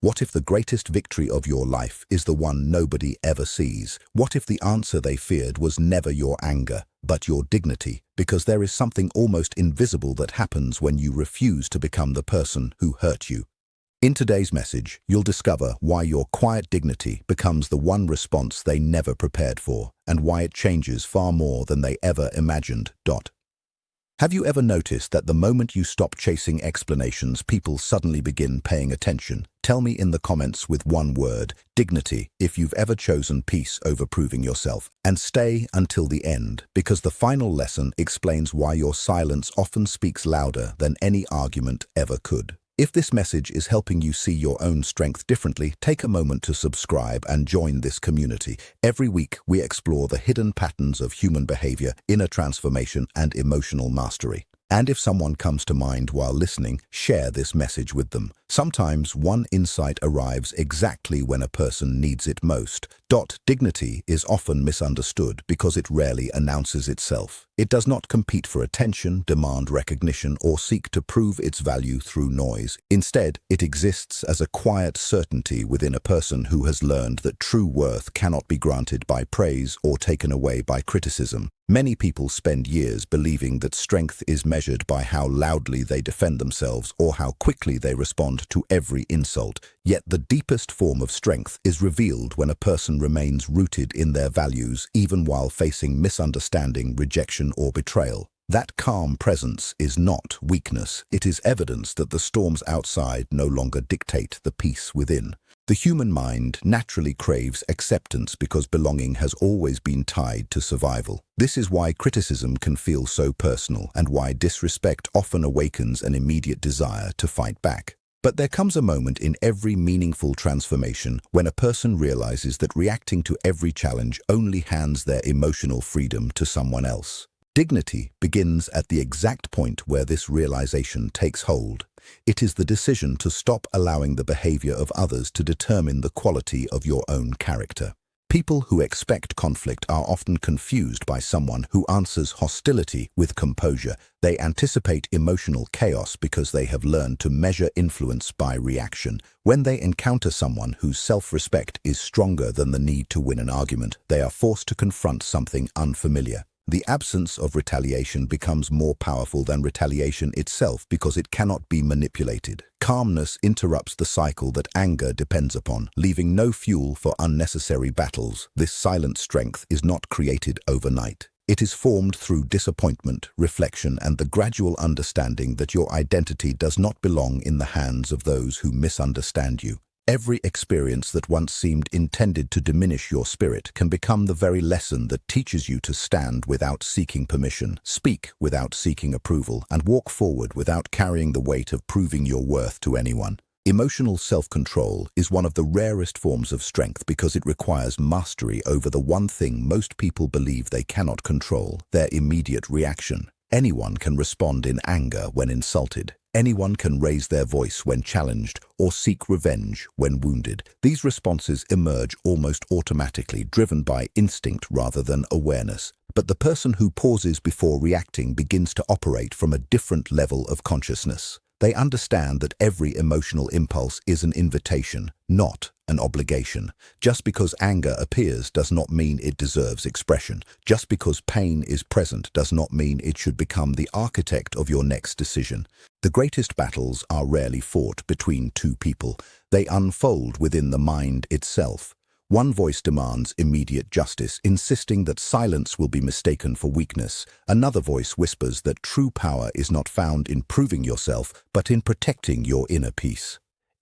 What if the greatest victory of your life is the one nobody ever sees? What if the answer they feared was never your anger, but your dignity? Because there is something almost invisible that happens when you refuse to become the person who hurt you. In today's message, you'll discover why your quiet dignity becomes the one response they never prepared for, and why it changes far more than they ever imagined. Have you ever noticed that the moment you stop chasing explanations, people suddenly begin paying attention? Tell me in the comments with one word, dignity, if you've ever chosen peace over proving yourself. And stay until the end, because the final lesson explains why your silence often speaks louder than any argument ever could. If this message is helping you see your own strength differently, take a moment to subscribe and join this community. Every week, we explore the hidden patterns of human behavior, inner transformation, and emotional mastery. And if someone comes to mind while listening, share this message with them. Sometimes one insight arrives exactly when a person needs it most. Dignity is often misunderstood because it rarely announces itself. It does not compete for attention, demand recognition, or seek to prove its value through noise. Instead, it exists as a quiet certainty within a person who has learned that true worth cannot be granted by praise or taken away by criticism. Many people spend years believing that strength is measured by how loudly they defend themselves or how quickly they respond to every insult. Yet the deepest form of strength is revealed when a person remains rooted in their values, even while facing misunderstanding, rejection, or betrayal. That calm presence is not weakness. It is evidence that the storms outside no longer dictate the peace within. The human mind naturally craves acceptance because belonging has always been tied to survival. This is why criticism can feel so personal and why disrespect often awakens an immediate desire to fight back. But there comes a moment in every meaningful transformation when a person realizes that reacting to every challenge only hands their emotional freedom to someone else. Dignity begins at the exact point where this realization takes hold. It is the decision to stop allowing the behavior of others to determine the quality of your own character. People who expect conflict are often confused by someone who answers hostility with composure. They anticipate emotional chaos because they have learned to measure influence by reaction. When they encounter someone whose self-respect is stronger than the need to win an argument, they are forced to confront something unfamiliar. The absence of retaliation becomes more powerful than retaliation itself because it cannot be manipulated. Calmness interrupts the cycle that anger depends upon, leaving no fuel for unnecessary battles. This silent strength is not created overnight. It is formed through disappointment, reflection, and the gradual understanding that your identity does not belong in the hands of those who misunderstand you. Every experience that once seemed intended to diminish your spirit can become the very lesson that teaches you to stand without seeking permission, speak without seeking approval, and walk forward without carrying the weight of proving your worth to anyone. Emotional self-control is one of the rarest forms of strength because it requires mastery over the one thing most people believe they cannot control, their immediate reaction. Anyone can respond in anger when insulted. Anyone can raise their voice when challenged or seek revenge when wounded. These responses emerge almost automatically, driven by instinct rather than awareness. But the person who pauses before reacting begins to operate from a different level of consciousness. They understand that every emotional impulse is an invitation, not an obligation. Just because anger appears does not mean it deserves expression. Just because pain is present does not mean it should become the architect of your next decision. The greatest battles are rarely fought between two people. They unfold within the mind itself. One voice demands immediate justice, insisting that silence will be mistaken for weakness. Another voice whispers that true power is not found in proving yourself, but in protecting your inner peace.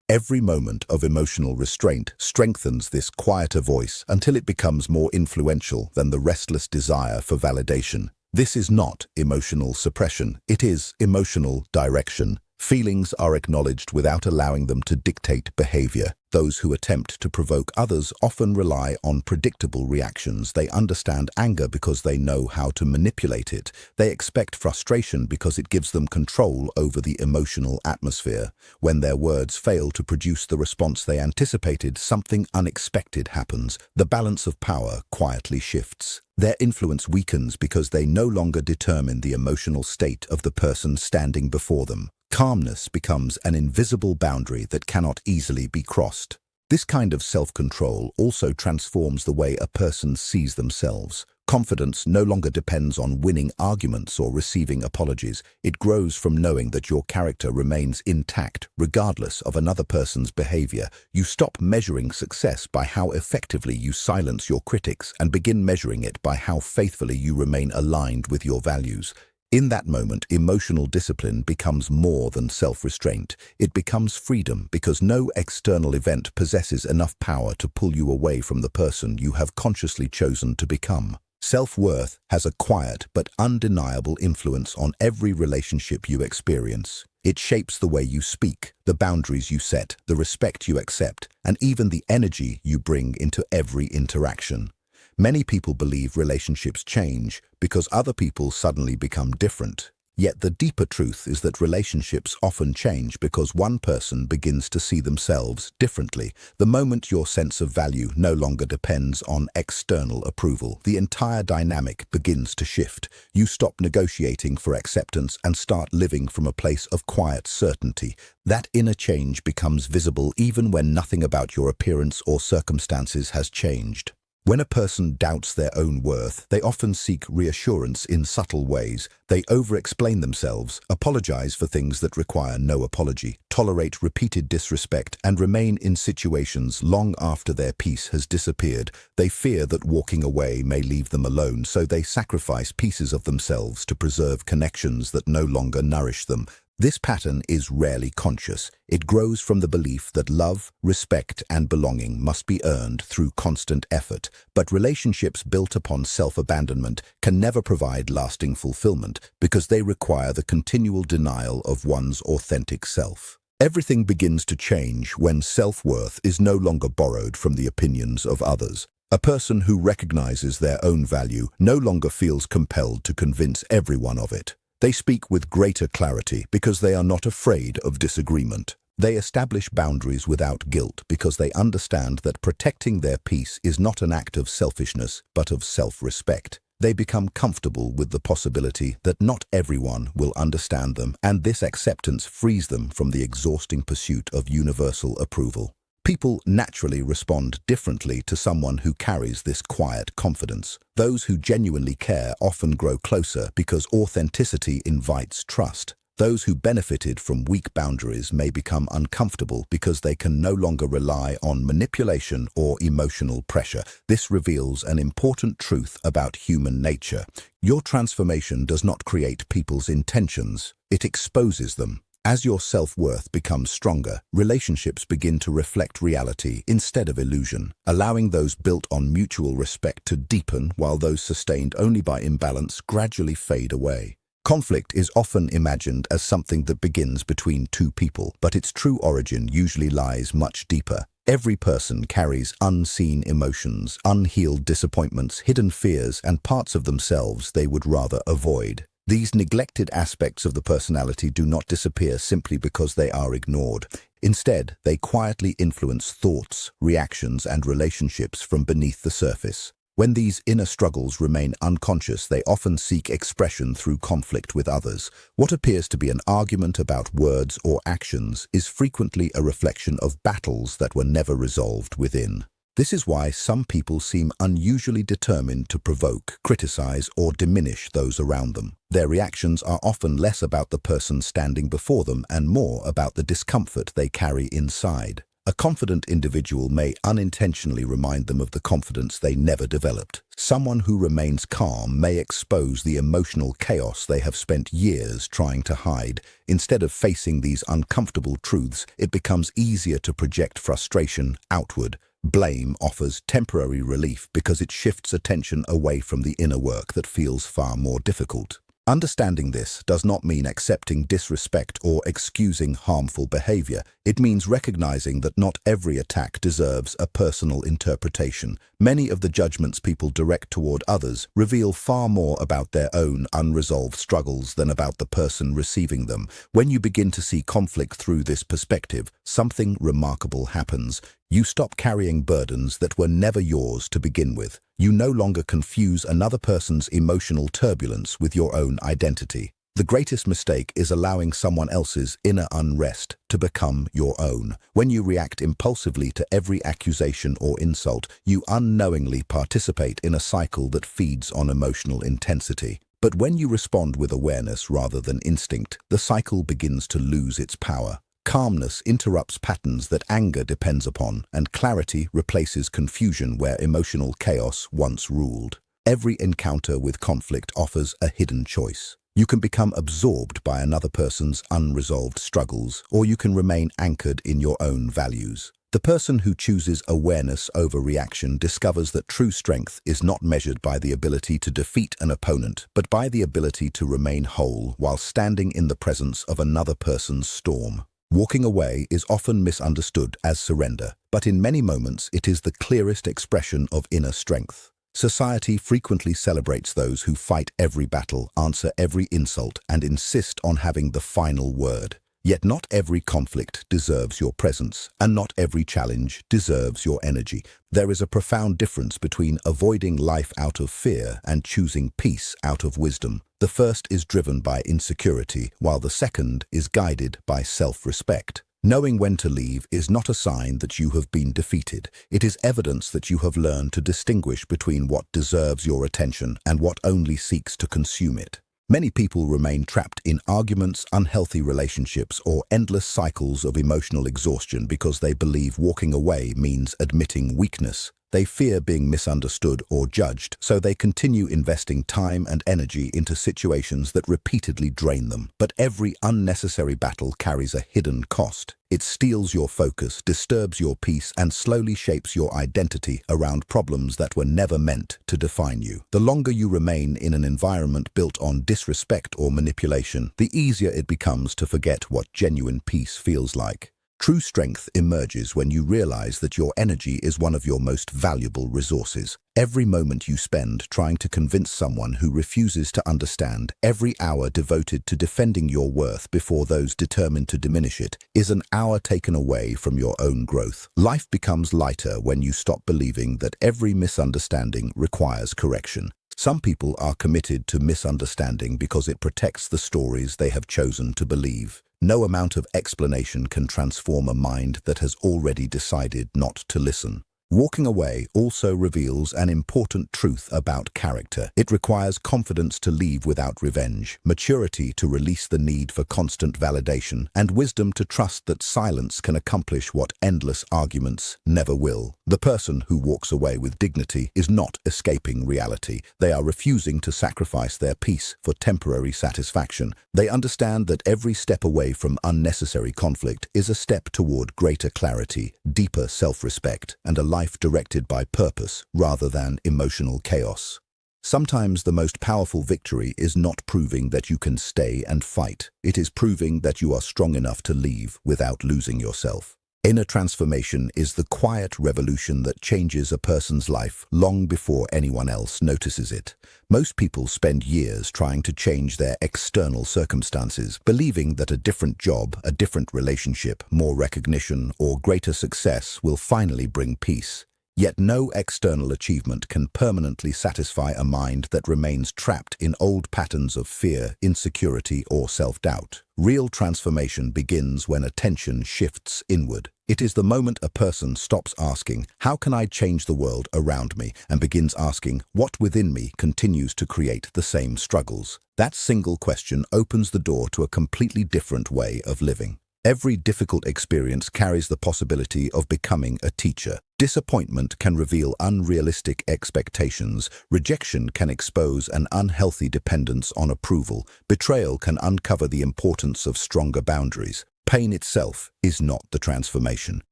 Every moment of emotional restraint strengthens this quieter voice until it becomes more influential than the restless desire for validation. This is not emotional suppression, it is emotional direction. Feelings are acknowledged without allowing them to dictate behavior. Those who attempt to provoke others often rely on predictable reactions. They understand anger because they know how to manipulate it. They expect frustration because it gives them control over the emotional atmosphere. When their words fail to produce the response they anticipated, something unexpected happens. The balance of power quietly shifts. Their influence weakens because they no longer determine the emotional state of the person standing before them. Calmness becomes an invisible boundary that cannot easily be crossed. This kind of self-control also transforms the way a person sees themselves. Confidence no longer depends on winning arguments or receiving apologies. It grows from knowing that your character remains intact, regardless of another person's behavior. You stop measuring success by how effectively you silence your critics and begin measuring it by how faithfully you remain aligned with your values. In that moment, emotional discipline becomes more than self-restraint. It becomes freedom because no external event possesses enough power to pull you away from the person you have consciously chosen to become. Self-worth has a quiet but undeniable influence on every relationship you experience. It shapes the way you speak, the boundaries you set, the respect you accept, and even the energy you bring into every interaction. Many people believe relationships change because other people suddenly become different. Yet the deeper truth is that relationships often change because one person begins to see themselves differently. The moment your sense of value no longer depends on external approval, the entire dynamic begins to shift. You stop negotiating for acceptance and start living from a place of quiet certainty. That inner change becomes visible even when nothing about your appearance or circumstances has changed. When a person doubts their own worth, they often seek reassurance in subtle ways. They over-explain themselves, apologize for things that require no apology, tolerate repeated disrespect, and remain in situations long after their peace has disappeared. They fear that walking away may leave them alone, so they sacrifice pieces of themselves to preserve connections that no longer nourish them. This pattern is rarely conscious. It grows from the belief that love, respect, and belonging must be earned through constant effort. But relationships built upon self-abandonment can never provide lasting fulfillment because they require the continual denial of one's authentic self. Everything begins to change when self-worth is no longer borrowed from the opinions of others. A person who recognizes their own value no longer feels compelled to convince everyone of it. They speak with greater clarity because they are not afraid of disagreement. They establish boundaries without guilt because they understand that protecting their peace is not an act of selfishness, but of self-respect. They become comfortable with the possibility that not everyone will understand them, and this acceptance frees them from the exhausting pursuit of universal approval. People naturally respond differently to someone who carries this quiet confidence. Those who genuinely care often grow closer because authenticity invites trust. Those who benefited from weak boundaries may become uncomfortable because they can no longer rely on manipulation or emotional pressure. This reveals an important truth about human nature. Your transformation does not create people's intentions, it exposes them. As your self-worth becomes stronger, relationships begin to reflect reality instead of illusion, allowing those built on mutual respect to deepen while those sustained only by imbalance gradually fade away. Conflict is often imagined as something that begins between two people, but its true origin usually lies much deeper. Every person carries unseen emotions, unhealed disappointments, hidden fears, and parts of themselves they would rather avoid. These neglected aspects of the personality do not disappear simply because they are ignored. Instead, they quietly influence thoughts, reactions, and relationships from beneath the surface. When these inner struggles remain unconscious, they often seek expression through conflict with others. What appears to be an argument about words or actions is frequently a reflection of battles that were never resolved within. This is why some people seem unusually determined to provoke, criticize, or diminish those around them. Their reactions are often less about the person standing before them and more about the discomfort they carry inside. A confident individual may unintentionally remind them of the confidence they never developed. Someone who remains calm may expose the emotional chaos they have spent years trying to hide. Instead of facing these uncomfortable truths, it becomes easier to project frustration outward. Blame offers temporary relief because it shifts attention away from the inner work that feels far more difficult. Understanding this does not mean accepting disrespect or excusing harmful behavior. It means recognizing that not every attack deserves a personal interpretation. Many of the judgments people direct toward others reveal far more about their own unresolved struggles than about the person receiving them. When you begin to see conflict through this perspective, something remarkable happens. You stop carrying burdens that were never yours to begin with. You no longer confuse another person's emotional turbulence with your own identity. The greatest mistake is allowing someone else's inner unrest to become your own. When you react impulsively to every accusation or insult, you unknowingly participate in a cycle that feeds on emotional intensity. But when you respond with awareness rather than instinct, the cycle begins to lose its power. Calmness interrupts patterns that anger depends upon, and clarity replaces confusion where emotional chaos once ruled. Every encounter with conflict offers a hidden choice. You can become absorbed by another person's unresolved struggles, or you can remain anchored in your own values. The person who chooses awareness over reaction discovers that true strength is not measured by the ability to defeat an opponent, but by the ability to remain whole while standing in the presence of another person's storm. Walking away is often misunderstood as surrender, but in many moments it is the clearest expression of inner strength. Society frequently celebrates those who fight every battle, answer every insult, and insist on having the final word. Yet not every conflict deserves your presence, and not every challenge deserves your energy. There is a profound difference between avoiding life out of fear and choosing peace out of wisdom. The first is driven by insecurity, while the second is guided by self-respect. Knowing when to leave is not a sign that you have been defeated. It is evidence that you have learned to distinguish between what deserves your attention and what only seeks to consume it. Many people remain trapped in arguments, unhealthy relationships, or endless cycles of emotional exhaustion because they believe walking away means admitting weakness. They fear being misunderstood or judged, so they continue investing time and energy into situations that repeatedly drain them. But every unnecessary battle carries a hidden cost. It steals your focus, disturbs your peace, and slowly shapes your identity around problems that were never meant to define you. The longer you remain in an environment built on disrespect or manipulation, the easier it becomes to forget what genuine peace feels like. True strength emerges when you realize that your energy is one of your most valuable resources. Every moment you spend trying to convince someone who refuses to understand, every hour devoted to defending your worth before those determined to diminish it, is an hour taken away from your own growth. Life becomes lighter when you stop believing that every misunderstanding requires correction. Some people are committed to misunderstanding because it protects the stories they have chosen to believe. No amount of explanation can transform a mind that has already decided not to listen. Walking away also reveals an important truth about character. It requires confidence to leave without revenge, maturity to release the need for constant validation, and wisdom to trust that silence can accomplish what endless arguments never will. The person who walks away with dignity is not escaping reality. They are refusing to sacrifice their peace for temporary satisfaction. They understand that every step away from unnecessary conflict is a step toward greater clarity, deeper self-respect, and a life directed by purpose rather than emotional chaos. Sometimes the most powerful victory is not proving that you can stay and fight. It is proving that you are strong enough to leave without losing yourself. Inner transformation is the quiet revolution that changes a person's life long before anyone else notices it. Most people spend years trying to change their external circumstances, believing that a different job, a different relationship, more recognition, or greater success will finally bring peace. Yet no external achievement can permanently satisfy a mind that remains trapped in old patterns of fear, insecurity, or self-doubt. Real transformation begins when attention shifts inward. It is the moment a person stops asking, "How can I change the world around me?" and begins asking, "What within me continues to create the same struggles?" That single question opens the door to a completely different way of living. Every difficult experience carries the possibility of becoming a teacher. Disappointment can reveal unrealistic expectations. Rejection can expose an unhealthy dependence on approval. Betrayal can uncover the importance of stronger boundaries. Pain itself is not the transformation.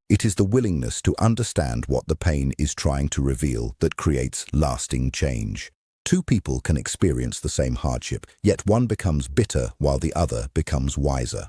It is the willingness to understand what the pain is trying to reveal that creates lasting change. Two people can experience the same hardship, yet one becomes bitter while the other becomes wiser.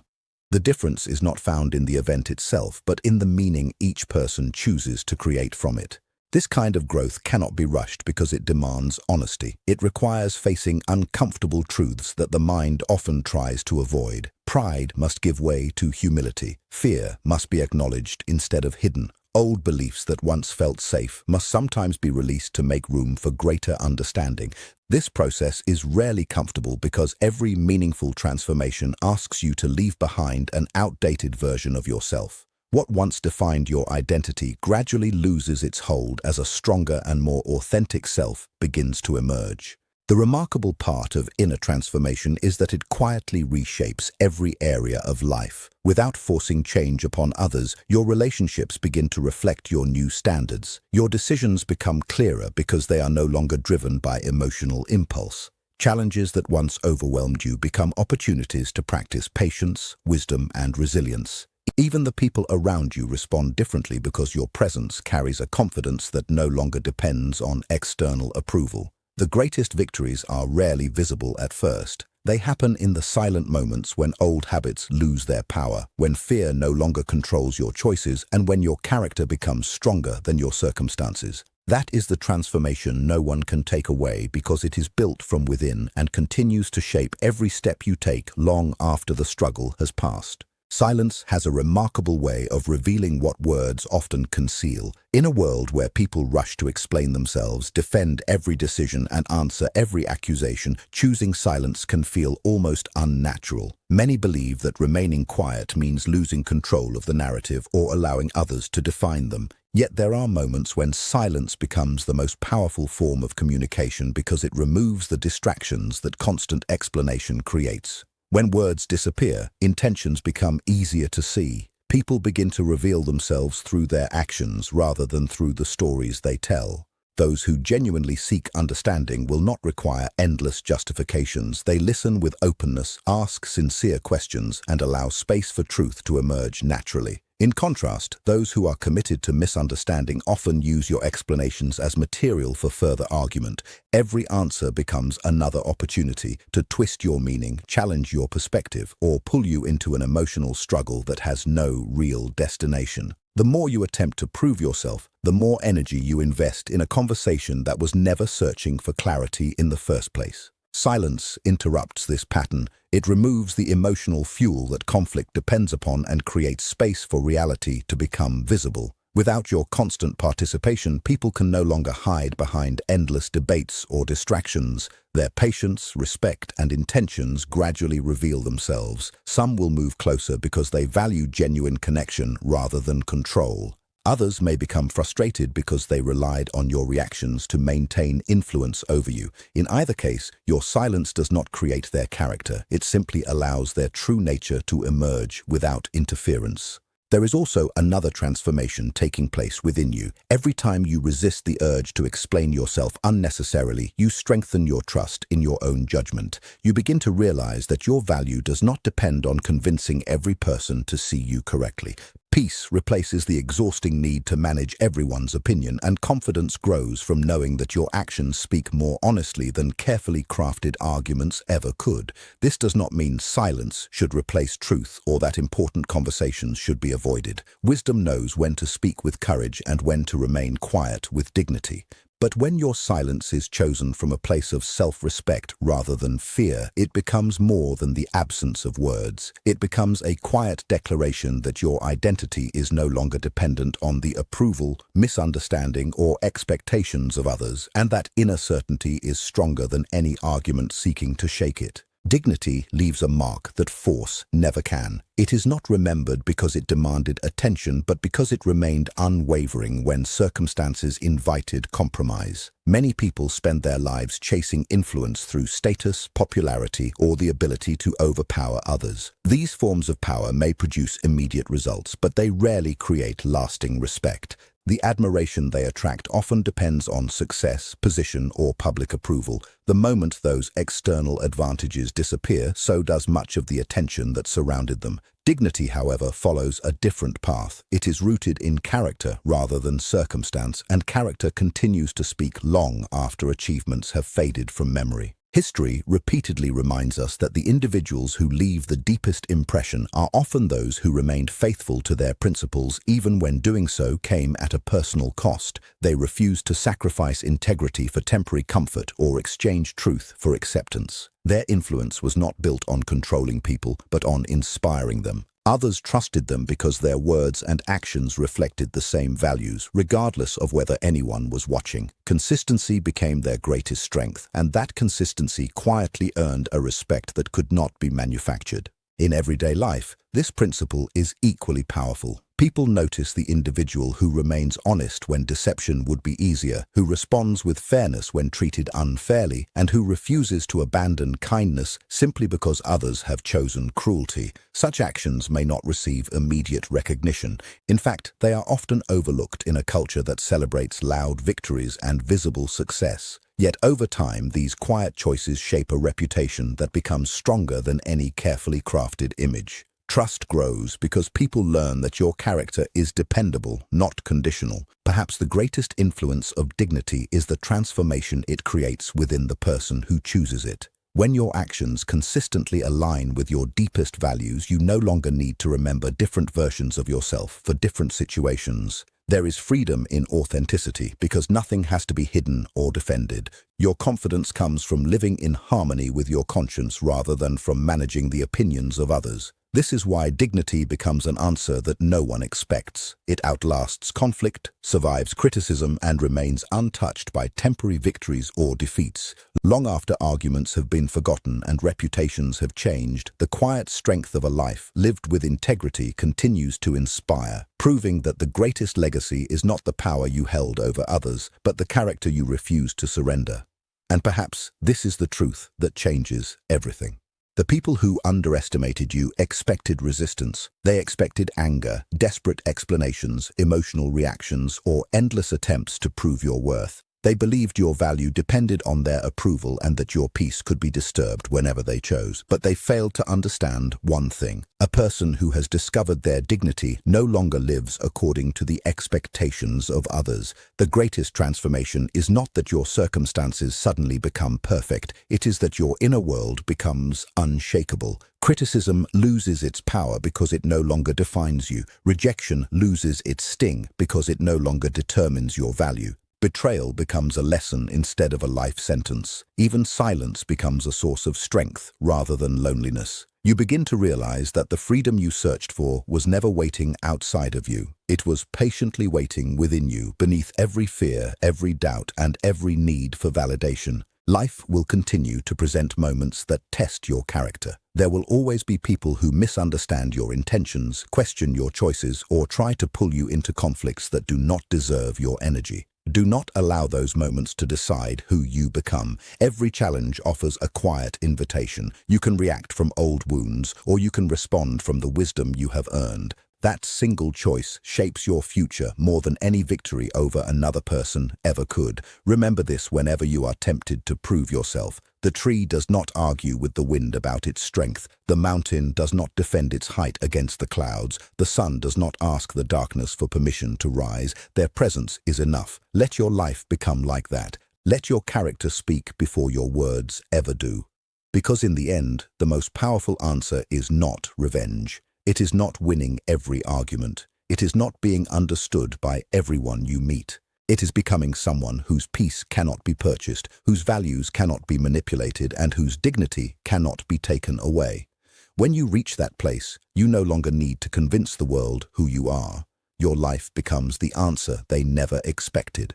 The difference is not found in the event itself, but in the meaning each person chooses to create from it. This kind of growth cannot be rushed because it demands honesty. It requires facing uncomfortable truths that the mind often tries to avoid. Pride must give way to humility. Fear must be acknowledged instead of hidden. Old beliefs that once felt safe must sometimes be released to make room for greater understanding. This process is rarely comfortable because every meaningful transformation asks you to leave behind an outdated version of yourself. What once defined your identity gradually loses its hold as a stronger and more authentic self begins to emerge. The remarkable part of inner transformation is that it quietly reshapes every area of life. Without forcing change upon others, your relationships begin to reflect your new standards. Your decisions become clearer because they are no longer driven by emotional impulse. Challenges that once overwhelmed you become opportunities to practice patience, wisdom, and resilience. Even the people around you respond differently because your presence carries a confidence that no longer depends on external approval. The greatest victories are rarely visible at first. They happen in the silent moments when old habits lose their power, when fear no longer controls your choices, and when your character becomes stronger than your circumstances. That is the transformation no one can take away because it is built from within and continues to shape every step you take long after the struggle has passed. Silence has a remarkable way of revealing what words often conceal. In a world where people rush to explain themselves, defend every decision, and answer every accusation, choosing silence can feel almost unnatural. Many believe that remaining quiet means losing control of the narrative or allowing others to define them. Yet there are moments when silence becomes the most powerful form of communication because it removes the distractions that constant explanation creates. When words disappear, intentions become easier to see. People begin to reveal themselves through their actions rather than through the stories they tell. Those who genuinely seek understanding will not require endless justifications. They listen with openness, ask sincere questions, and allow space for truth to emerge naturally. In contrast, those who are committed to misunderstanding often use your explanations as material for further argument. Every answer becomes another opportunity to twist your meaning, challenge your perspective, or pull you into an emotional struggle that has no real destination. The more you attempt to prove yourself, the more energy you invest in a conversation that was never searching for clarity in the first place. Silence interrupts this pattern. It removes the emotional fuel that conflict depends upon and creates space for reality to become visible. Without your constant participation, people can no longer hide behind endless debates or distractions. Their patience, respect, and intentions gradually reveal themselves. Some will move closer because they value genuine connection rather than control. Others may become frustrated because they relied on your reactions to maintain influence over you. In either case, your silence does not create their character. It simply allows their true nature to emerge without interference. There is also another transformation taking place within you. Every time you resist the urge to explain yourself unnecessarily, you strengthen your trust in your own judgment. You begin to realize that your value does not depend on convincing every person to see you correctly. Peace replaces the exhausting need to manage everyone's opinion, and confidence grows from knowing that your actions speak more honestly than carefully crafted arguments ever could. This does not mean silence should replace truth or that important conversations should be avoided. Wisdom knows when to speak with courage and when to remain quiet with dignity. But when your silence is chosen from a place of self-respect rather than fear, it becomes more than the absence of words. It becomes a quiet declaration that your identity is no longer dependent on the approval, misunderstanding, or expectations of others, and that inner certainty is stronger than any argument seeking to shake it. Dignity leaves a mark that force never can. It is not remembered because it demanded attention, but because it remained unwavering when circumstances invited compromise. Many people spend their lives chasing influence through status, popularity, or the ability to overpower others. These forms of power may produce immediate results, but they rarely create lasting respect. The admiration they attract often depends on success, position, or public approval. The moment those external advantages disappear, so does much of the attention that surrounded them. Dignity, however, follows a different path. It is rooted in character rather than circumstance, and character continues to speak long after achievements have faded from memory. History repeatedly reminds us that the individuals who leave the deepest impression are often those who remained faithful to their principles even when doing so came at a personal cost. They refused to sacrifice integrity for temporary comfort or exchange truth for acceptance. Their influence was not built on controlling people, but on inspiring them. Others trusted them because their words and actions reflected the same values, regardless of whether anyone was watching. Consistency became their greatest strength, and that consistency quietly earned a respect that could not be manufactured. In everyday life, this principle is equally powerful. People notice the individual who remains honest when deception would be easier, who responds with fairness when treated unfairly, and who refuses to abandon kindness simply because others have chosen cruelty. Such actions may not receive immediate recognition. In fact, they are often overlooked in a culture that celebrates loud victories and visible success. Yet over time, these quiet choices shape a reputation that becomes stronger than any carefully crafted image. Trust grows because people learn that your character is dependable, not conditional. Perhaps the greatest influence of dignity is the transformation it creates within the person who chooses it. When your actions consistently align with your deepest values, you no longer need to remember different versions of yourself for different situations. There is freedom in authenticity because nothing has to be hidden or defended. Your confidence comes from living in harmony with your conscience rather than from managing the opinions of others. This is why dignity becomes an answer that no one expects. It outlasts conflict, survives criticism, and remains untouched by temporary victories or defeats. Long after arguments have been forgotten and reputations have changed, the quiet strength of a life lived with integrity continues to inspire, proving that the greatest legacy is not the power you held over others, but the character you refused to surrender. And perhaps this is the truth that changes everything. The people who underestimated you expected resistance. They expected anger, desperate explanations, emotional reactions, or endless attempts to prove your worth. They believed your value depended on their approval and that your peace could be disturbed whenever they chose. But they failed to understand one thing. A person who has discovered their dignity no longer lives according to the expectations of others. The greatest transformation is not that your circumstances suddenly become perfect. It is that your inner world becomes unshakable. Criticism loses its power because it no longer defines you. Rejection loses its sting because it no longer determines your value. Betrayal becomes a lesson instead of a life sentence. Even silence becomes a source of strength rather than loneliness. You begin to realize that the freedom you searched for was never waiting outside of you. It was patiently waiting within you, beneath every fear, every doubt, and every need for validation. Life will continue to present moments that test your character. There will always be people who misunderstand your intentions, question your choices, or try to pull you into conflicts that do not deserve your energy. Do not allow those moments to decide who you become. Every challenge offers a quiet invitation. You can react from old wounds, or you can respond from the wisdom you have earned. That single choice shapes your future more than any victory over another person ever could. Remember this whenever you are tempted to prove yourself. The tree does not argue with the wind about its strength. The mountain does not defend its height against the clouds. The sun does not ask the darkness for permission to rise. Their presence is enough. Let your life become like that. Let your character speak before your words ever do. Because in the end, the most powerful answer is not revenge. It is not winning every argument. It is not being understood by everyone you meet. It is becoming someone whose peace cannot be purchased, whose values cannot be manipulated, and whose dignity cannot be taken away. When you reach that place, you no longer need to convince the world who you are. Your life becomes the answer they never expected.